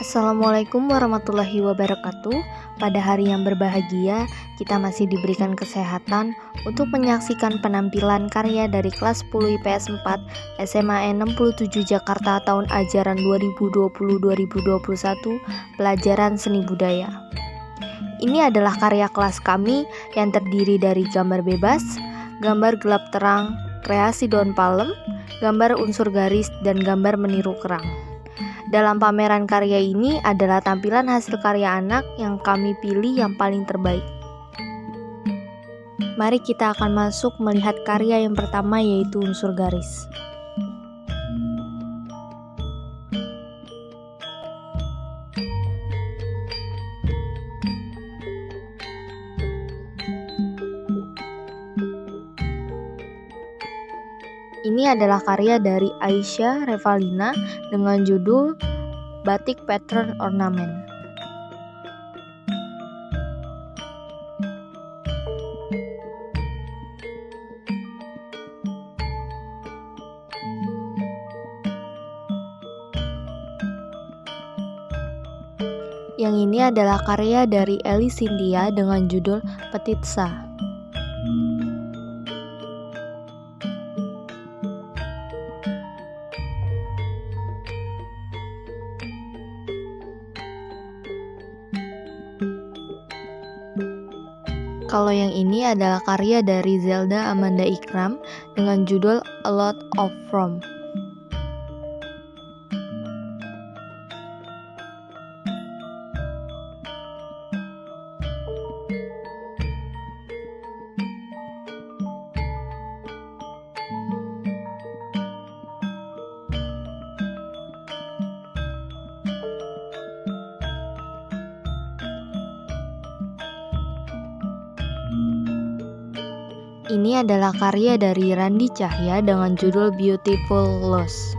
Assalamualaikum warahmatullahi wabarakatuh. Pada hari yang berbahagia, kita masih diberikan kesehatan untuk menyaksikan penampilan karya dari kelas 10 IPS 4 SMA 67 Jakarta tahun ajaran 2020-2021, pelajaran seni budaya. Ini adalah karya kelas kami yang terdiri dari gambar bebas, gambar gelap terang, kreasi daun palem, gambar unsur garis, dan gambar meniru kerang. Dalam pameran karya ini adalah tampilan hasil karya anak yang kami pilih yang paling terbaik. Mari kita akan masuk melihat karya yang pertama, yaitu unsur garis. Ini adalah karya dari Aisyah Revalina dengan judul Batik Pattern Ornament. Yang ini adalah karya dari Eli Cynthia dengan judul Petitsa. Kalau yang ini adalah karya dari Zelda Amanda Ikram dengan judul A Lot of From. Ini adalah karya dari Randi Cahya dengan judul Beautiful Loss.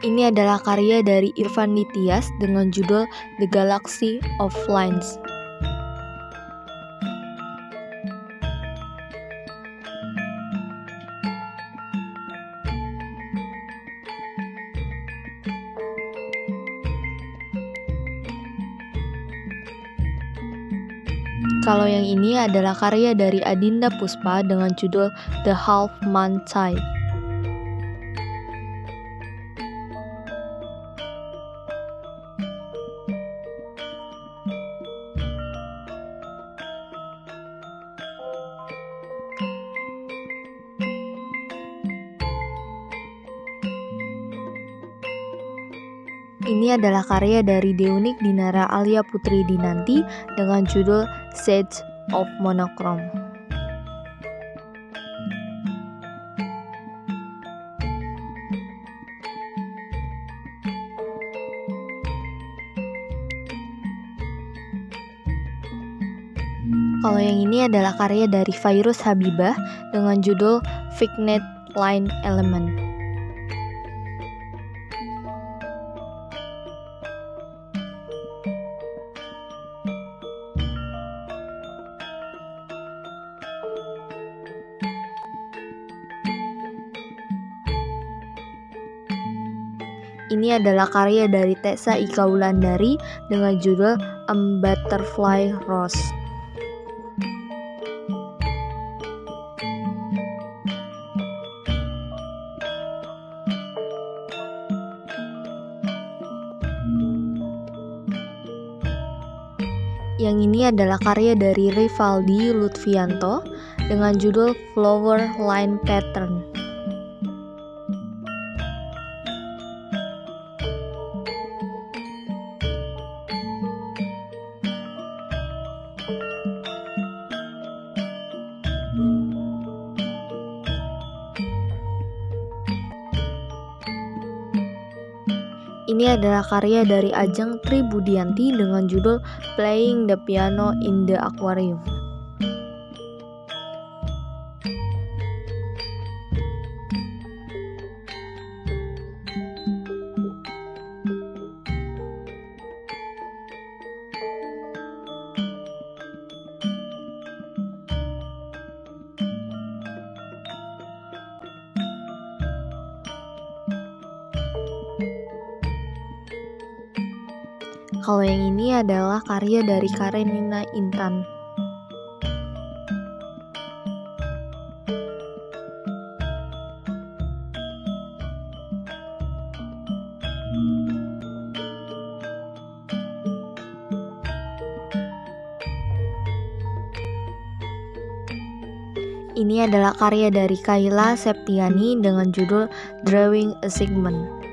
Ini adalah karya dari Irfan Nitias dengan judul The Galaxy of Lines. Kalau yang ini adalah karya dari Adinda Puspa dengan judul The Half Moon Tide. Ini adalah karya dari Deunik Dinara Alia Putri Dinanti dengan judul Shades of Monochrome. Kalau yang ini adalah karya dari Fairuz Habibah dengan judul Vignette Line Element. Ini adalah karya dari Tessa Ika Wulandari dengan judul A Butterfly Rose. Yang ini adalah karya dari Rivaldi Lutfianto dengan judul Flower Line Pattern. Ini adalah karya dari Ajeng Tribudianti dengan judul Playing the Piano in the Aquarium. Kalau yang ini adalah karya dari Karenina Intan. Ini adalah karya dari Kayla Septiani dengan judul Drawing a Segment.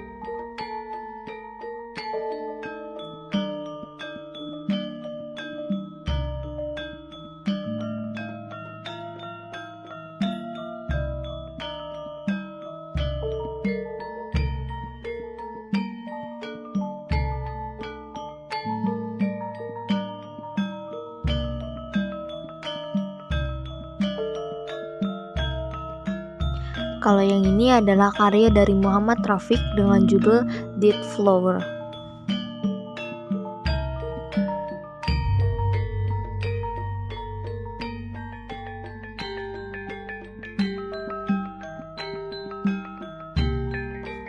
Kalau yang ini adalah karya dari Muhammad Rafiq dengan judul Dead Flower.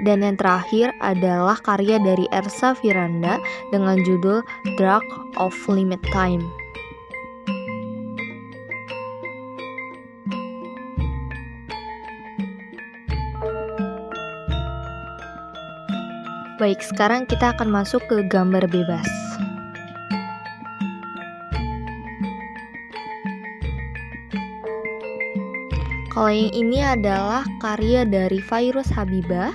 Dan yang terakhir adalah karya dari Ersa Firanda dengan judul Dark of Limit Time. Baik, sekarang kita akan masuk ke gambar bebas. Kalau yang ini adalah karya dari Fairuz Habibah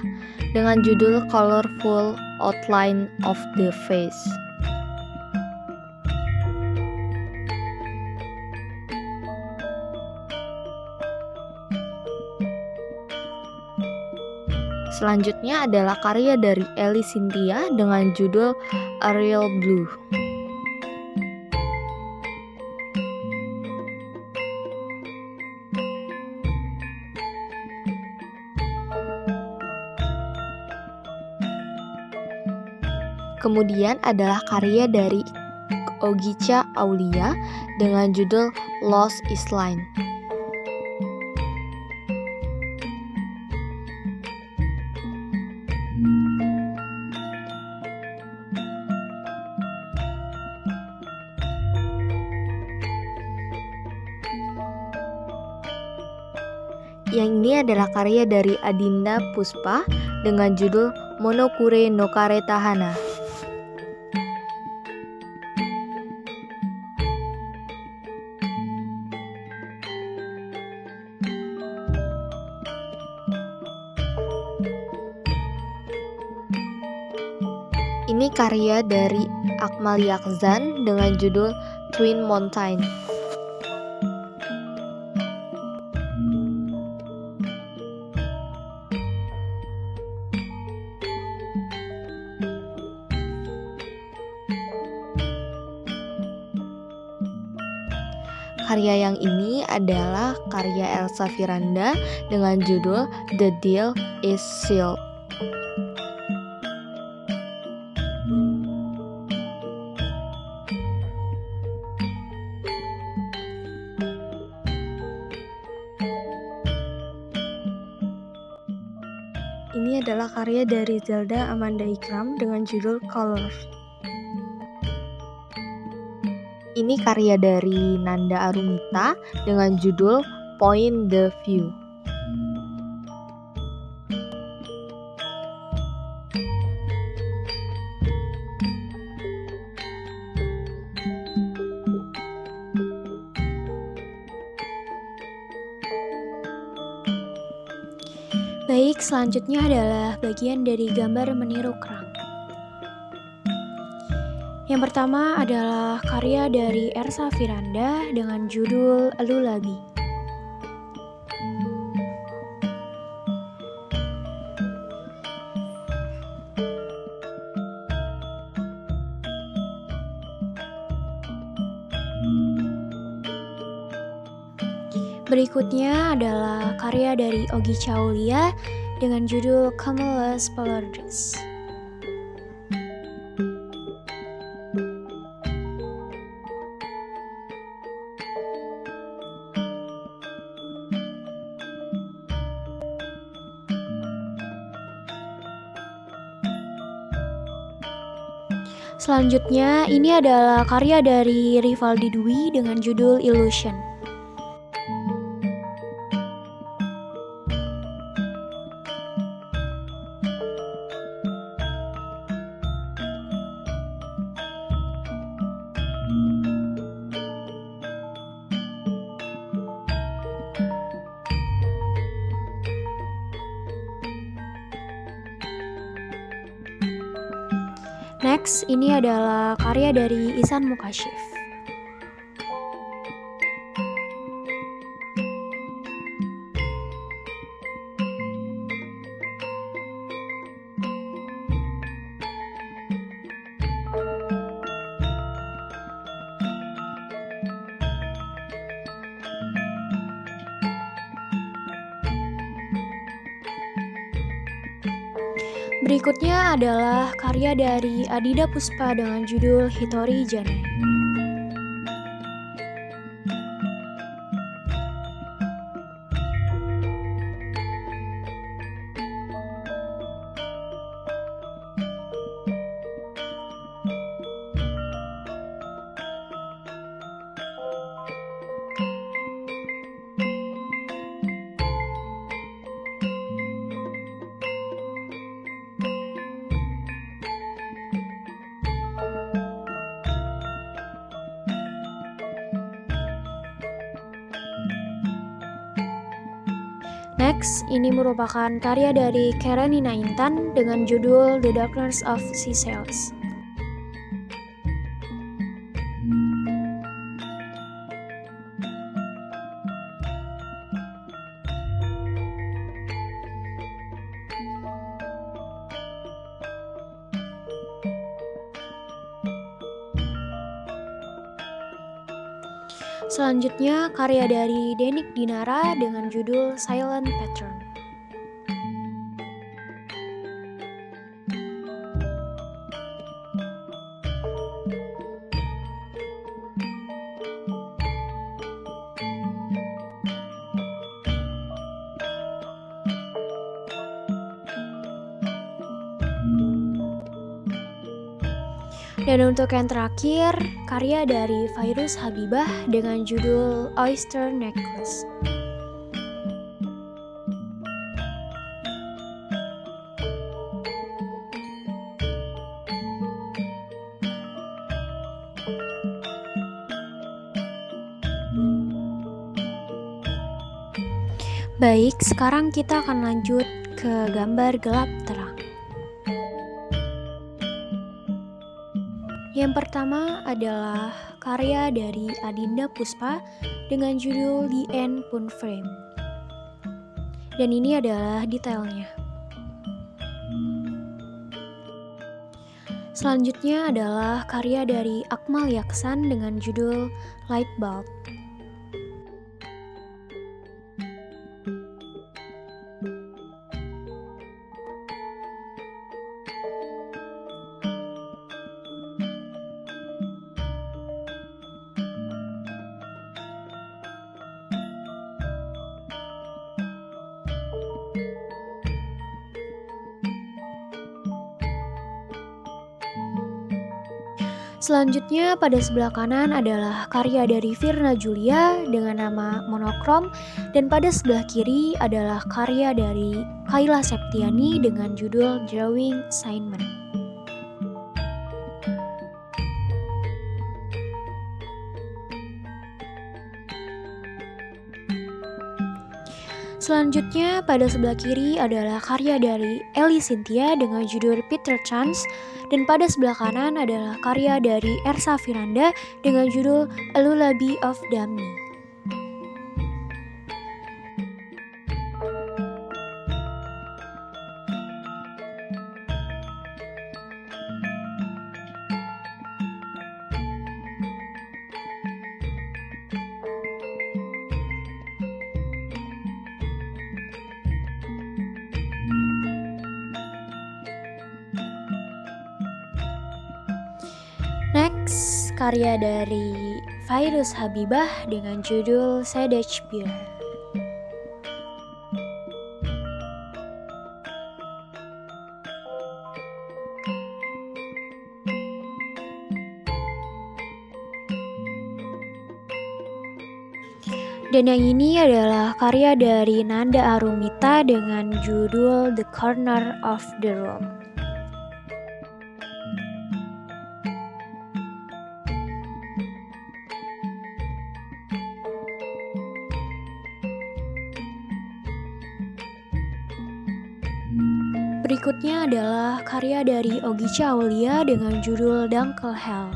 dengan judul Colorful Outline of the Face. Selanjutnya adalah karya dari Ellie Cynthia dengan judul Ariel Blue. Kemudian adalah karya dari Ogica Aulia dengan judul Lost Island. Yang ini adalah karya dari Adinda Puspa dengan judul Monokure no Kare Tahana. Ini karya dari Akmal Yakzan dengan judul Twin Mountain. Karya yang ini adalah karya Elsa Firanda dengan judul The Deal is Sealed. Ini adalah karya dari Zelda Amanda Ikram dengan judul Colors. Ini karya dari Nanda Arumita dengan judul Point the View. Baik, selanjutnya adalah bagian dari gambar meniru kerang. Yang pertama adalah karya dari Ersa Firanda dengan judul Lulabi. Berikutnya adalah karya dari Ogica Aulia dengan judul Camelus Polaris. Selanjutnya, ini adalah karya dari Rivaldi Dwi dengan judul Illusion. Next, ini adalah karya dari Ihsan Mukashif. Berikutnya adalah karya dari Adida Puspa dengan judul Hitori Janai. Next, ini merupakan karya dari Karenina Intan dengan judul The Darkness of Seashells. Selanjutnya, karya dari Denik Dinara dengan judul Silent Pattern. Dan untuk yang terakhir, karya dari Fairuz Habibah dengan judul Oyster Necklace. Baik, sekarang kita akan lanjut ke gambar gelap terang. Yang pertama adalah karya dari Adinda Puspa dengan judul The End Pun Frame. Dan ini adalah detailnya. Selanjutnya adalah karya dari Akmal Yaksan dengan judul Light Bulb. Selanjutnya pada sebelah kanan adalah karya dari Virna Julia dengan nama Monokrom, dan pada sebelah kiri adalah karya dari Kayla Septiani dengan judul Drawing Assignment. Selanjutnya pada sebelah kiri adalah karya dari Ellie Cynthia dengan judul Peter Chance, dan pada sebelah kanan adalah karya dari Ersa Firanda dengan judul A Lullaby of Dami. Next, karya dari Fairuz Habibah dengan judul Sadece Beer. Dan yang ini adalah karya dari Nanda Arumita dengan judul The Corner of the Room. Berikutnya adalah karya dari Ogicha Aulia dengan judul Dunkel Hell.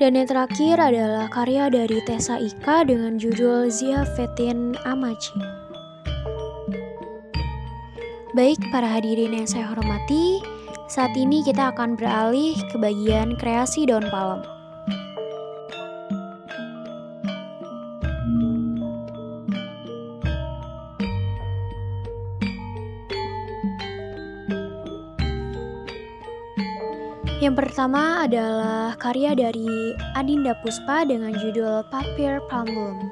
Dan yang terakhir adalah karya dari Tessa Ika dengan judul Zia Vetin Amachi. Baik para hadirin yang saya hormati, saat ini kita akan beralih ke bagian kreasi daun palem. Yang pertama adalah karya dari Adinda Puspa dengan judul Papier Palm Bloom.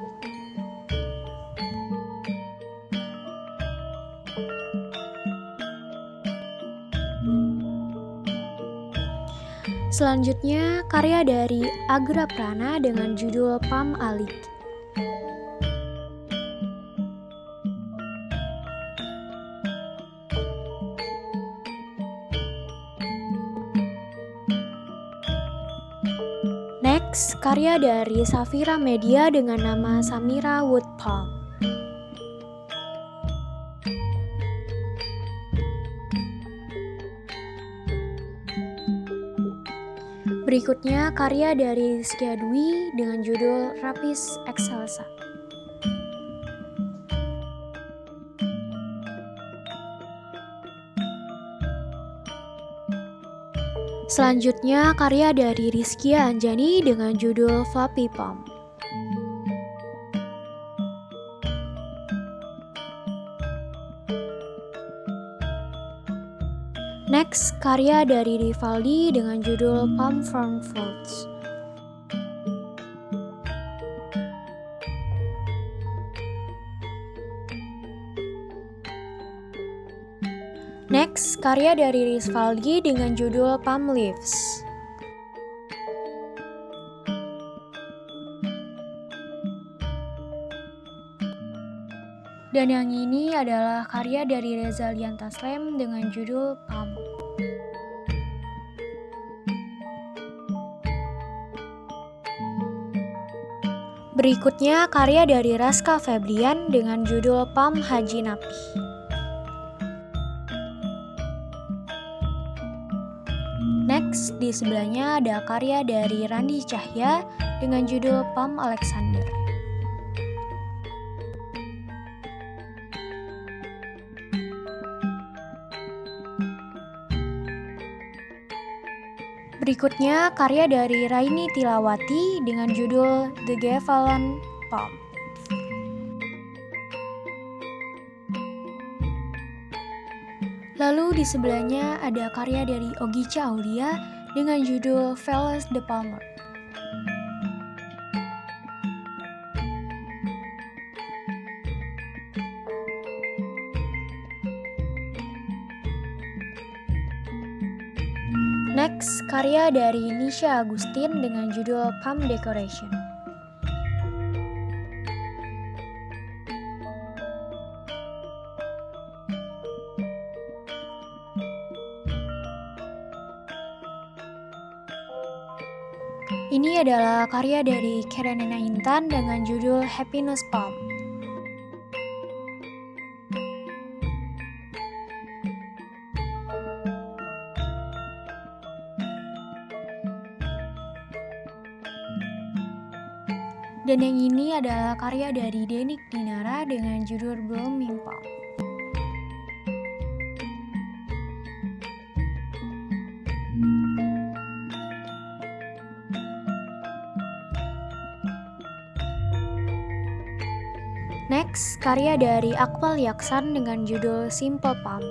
Selanjutnya karya dari Agra Prana dengan judul Palm Alik. Next, karya dari Safira Media dengan nama Samira Wood Palm. Berikutnya karya dari Rizky Adwi dengan judul Rapis Excelsa. Selanjutnya karya dari Rizkia Anjani dengan judul Fluffy Palm. Next, karya dari Rivaldi dengan judul Palm Frond Fruits. Next, karya dari Rivaldi dengan judul Palm Leaves. Dan yang ini adalah karya dari Reza Liantaslem dengan judul Palm. Berikutnya karya dari Raska Febrian dengan judul Palm Haji Napi. Next, di sebelahnya ada karya dari Randi Cahya dengan judul Palm Alexander. Berikutnya karya dari Raini Tilawati dengan judul The Gavilan Palm. Lalu di sebelahnya ada karya dari Ogicha Aulia dengan judul Velas de Palmer. Next, karya dari Nisha Agustin dengan judul Palm Decoration. Ini adalah karya dari Karenina Intan dengan judul Happiness Palm. Dan yang ini adalah karya dari Denik Dinara dengan judul Blooming Palm. Next, karya dari Akmal Yaksan dengan judul Simple Palm.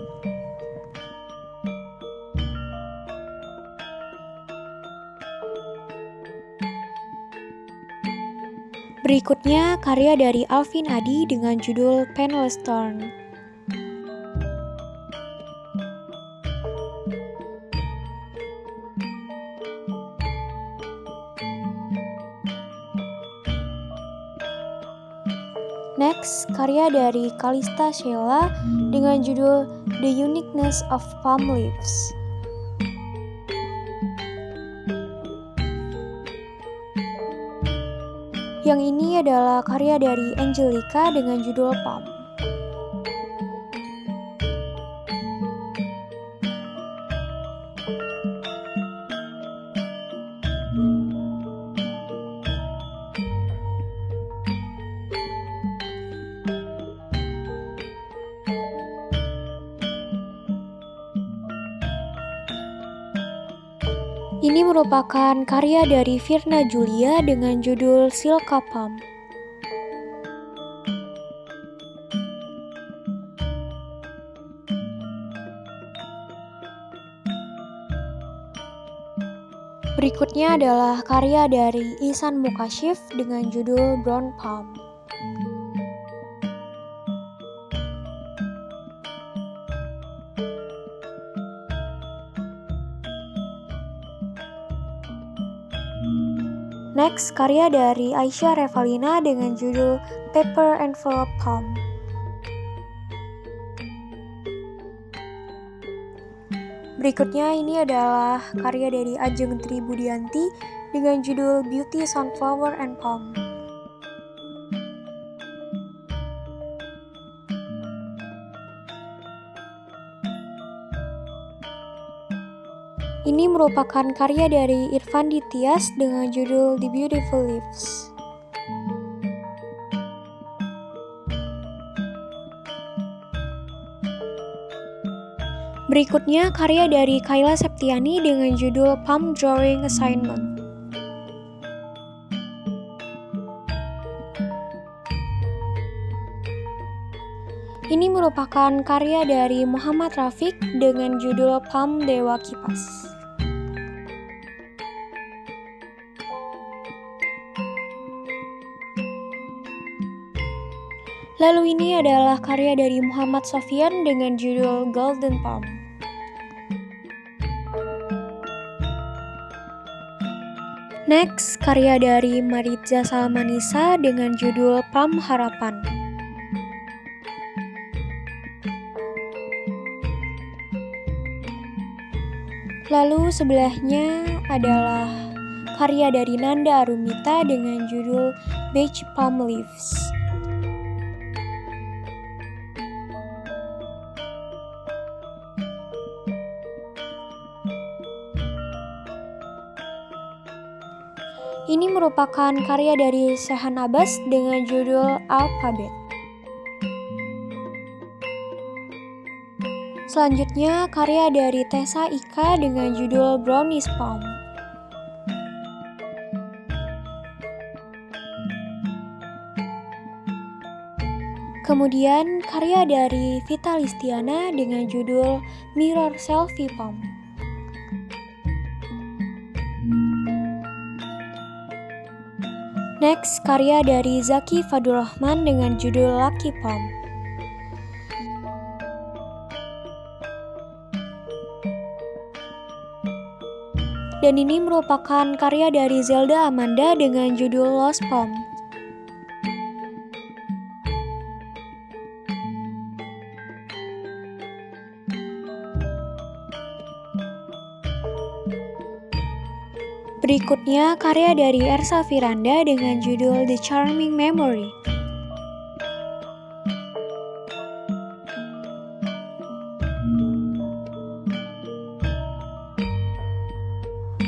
Berikutnya karya dari Alvin Adi dengan judul Painless Turn. Next, karya dari Kalista Sheila dengan judul The Uniqueness of Palm Leaves. Yang ini adalah karya dari Angelica dengan judul Palm. Ini merupakan karya dari Virna Julia dengan judul Silka Palm. Berikutnya adalah karya dari Ihsan Mukashif dengan judul Brown Palm. Next, karya dari Aisyah Revalina dengan judul Paper Envelope Palm. Berikutnya ini adalah karya dari Ajeng Tribudianti dengan judul Beauty Sunflower and Palm. Ini merupakan karya dari Irfandi Tias dengan judul The Beautiful Leaves. Berikutnya karya dari Kayla Septiani dengan judul Palm Drawing Assignment. Ini merupakan karya dari Muhammad Rafiq dengan judul Palm Dewa Kipas. Lalu ini adalah karya dari Muhammad Sofyan dengan judul Golden Palm. Next, karya dari Maritza Salmanisa dengan judul Palm Harapan. Lalu sebelahnya adalah karya dari Nanda Arumita dengan judul Beige Palm Leaves. Ini merupakan karya dari Shehan Abbas dengan judul Alphabet. Selanjutnya karya dari Tessa Ika dengan judul Brownies Palm. Kemudian karya dari Vita Listiana dengan judul Mirror Selfie Palm. Next, karya dari Zaki Fadul Rahman dengan judul Lucky Palm. Dan ini merupakan karya dari Zelda Amanda dengan judul Lost Palm. Berikutnya karya dari Ersa Firanda dengan judul The Charming Memory.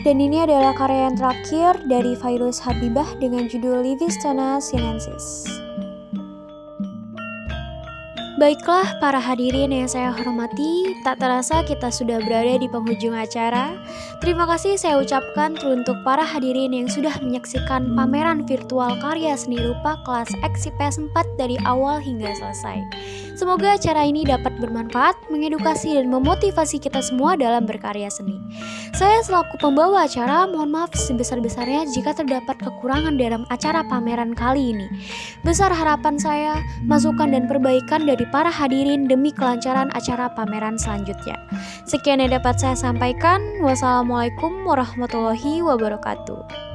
Dan ini adalah karya yang terakhir dari Fairuz Habibah dengan judul Livistana Sinensis. Baiklah para hadirin yang saya hormati, tak terasa kita sudah berada di penghujung acara. Terima kasih saya ucapkan teruntuk para hadirin yang sudah menyaksikan pameran virtual karya seni rupa kelas XIPS 4 dari awal hingga selesai. Semoga acara ini dapat bermanfaat, mengedukasi dan memotivasi kita semua dalam berkarya seni. Saya selaku pembawa acara, mohon maaf sebesar-besarnya jika terdapat kekurangan dalam acara pameran kali ini. Besar harapan saya, masukan dan perbaikan dari para hadirin demi kelancaran acara pameran selanjutnya. Sekian yang dapat saya sampaikan. Wassalamualaikum warahmatullahi wabarakatuh.